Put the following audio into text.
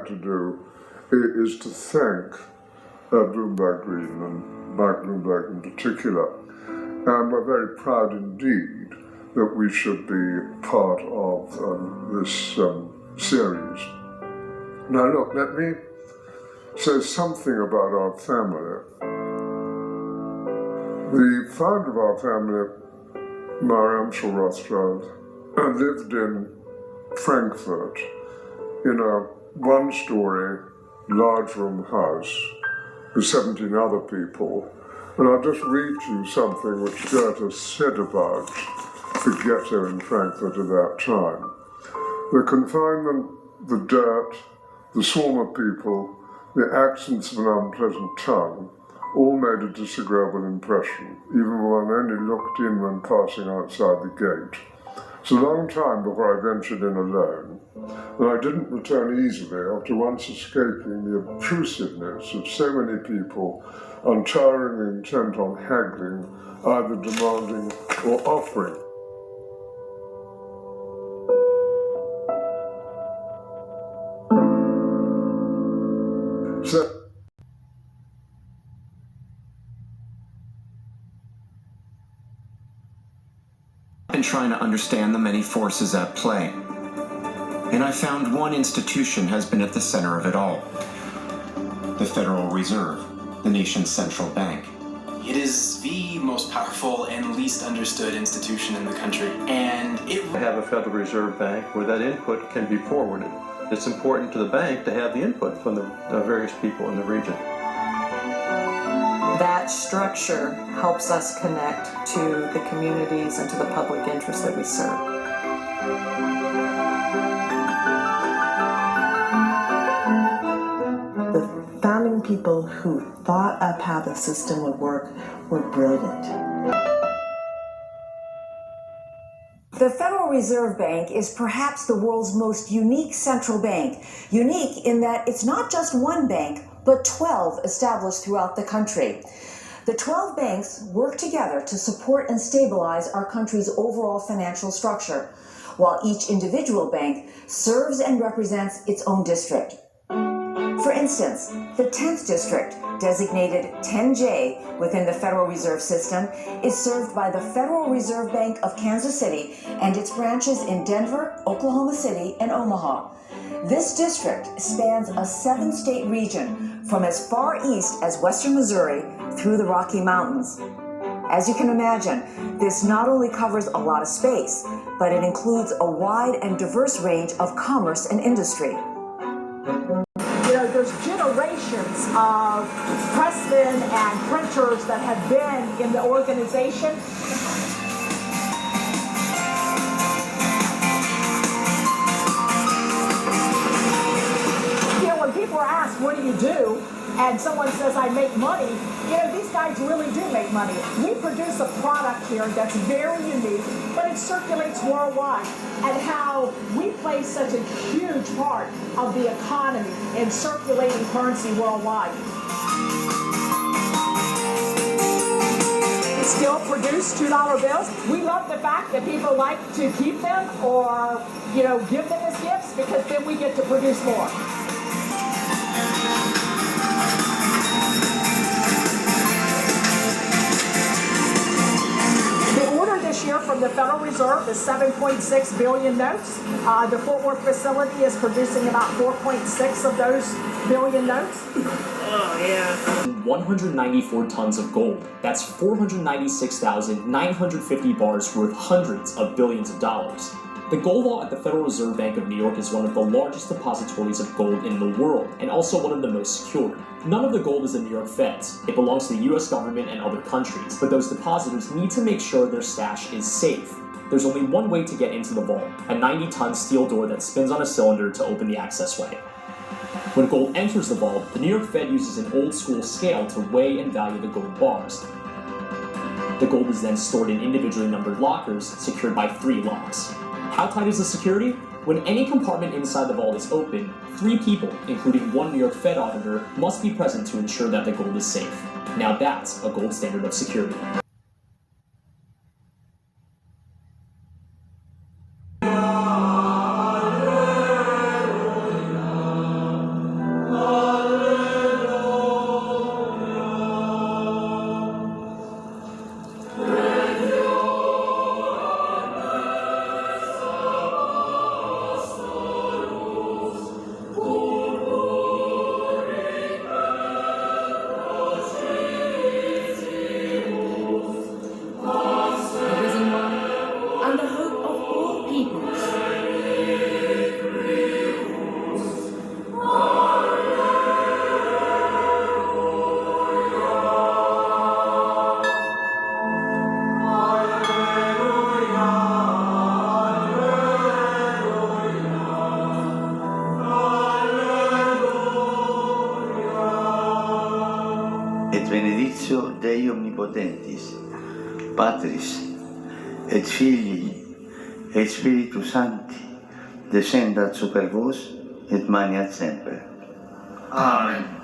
to do is to thank Bloomberg Green and Mike Bloomberg in particular. And we're very proud indeed that we should be part of this series. Now look, let me say something about our family. The founder of our family, Marie Rothschild, lived in Frankfurt in a one-story, large-room house with 17 other people. And I'll just read you something which Goethe said about the ghetto in Frankfurt at that time. The confinement, the dirt, the swarm of people, the accents of an unpleasant tongue, all made a disagreeable impression, even when one only looked in when passing outside the gate. It's a long time before I ventured in alone, and I didn't return easily after once escaping the obtrusiveness of so many people untiringly intent on haggling, either demanding or offering. So, and trying to understand the many forces at play. And I found one institution has been at the center of it all. The Federal Reserve, the nation's central bank. It is the most powerful and least understood institution in the country, and it have a Federal Reserve Bank where that input can be forwarded. It's important to the bank to have the input from the various people in the region. That structure helps us connect to the communities and to the public interest that we serve. The founding people who thought up how the system would work were brilliant. The Federal Reserve Bank is perhaps the world's most unique central bank. Unique in that it's not just one bank, but 12 established throughout the country. The 12 banks work together to support and stabilize our country's overall financial structure, while each individual bank serves and represents its own district. For instance, the 10th district, designated 10J within the Federal Reserve System, is served by the Federal Reserve Bank of Kansas City and its branches in Denver, Oklahoma City, and Omaha. This district spans a 7-state region from as far east as western Missouri through the Rocky Mountains. As you can imagine, this not only covers a lot of space, but it includes a wide and diverse range of commerce and industry. You know, there's generations of pressmen and printers that have been in the organization. You know, when people are asked, what do you do? And someone says, I make money, you know, these guys really do make money. We produce a product here that's very unique, but it circulates worldwide. And how we play such a huge part of the economy in circulating currency worldwide. We still produce $2 bills. We love the fact that people like to keep them or, you know, give them as gifts because then we get to produce more. This year from the Federal Reserve is 7.6 billion notes. The Fort Worth facility is producing about 4.6 of those billion notes. Oh, yeah. 194 tons of gold. That's 496,950 bars worth hundreds of billions of dollars. The gold vault at the Federal Reserve Bank of New York is one of the largest depositories of gold in the world, and also one of the most secured. None of the gold is in New York Feds. It belongs to the US government and other countries, but those depositors need to make sure their stash is safe. There's only one way to get into the vault, a 90-ton steel door that spins on a cylinder to open the accessway. When gold enters the vault, the New York Fed uses an old-school scale to weigh and value the gold bars. The gold is then stored in individually numbered lockers, secured by 3 locks. How tight is the security? When any compartment inside the vault is open, 3 people, including 1 New York Fed auditor, must be present to ensure that the gold is safe. Now that's a gold standard of security. et benedictio Dei omnipotentis, Patris, et Filii, et Spiritus Sancti, descendat super vos, et maniat semper. Amen.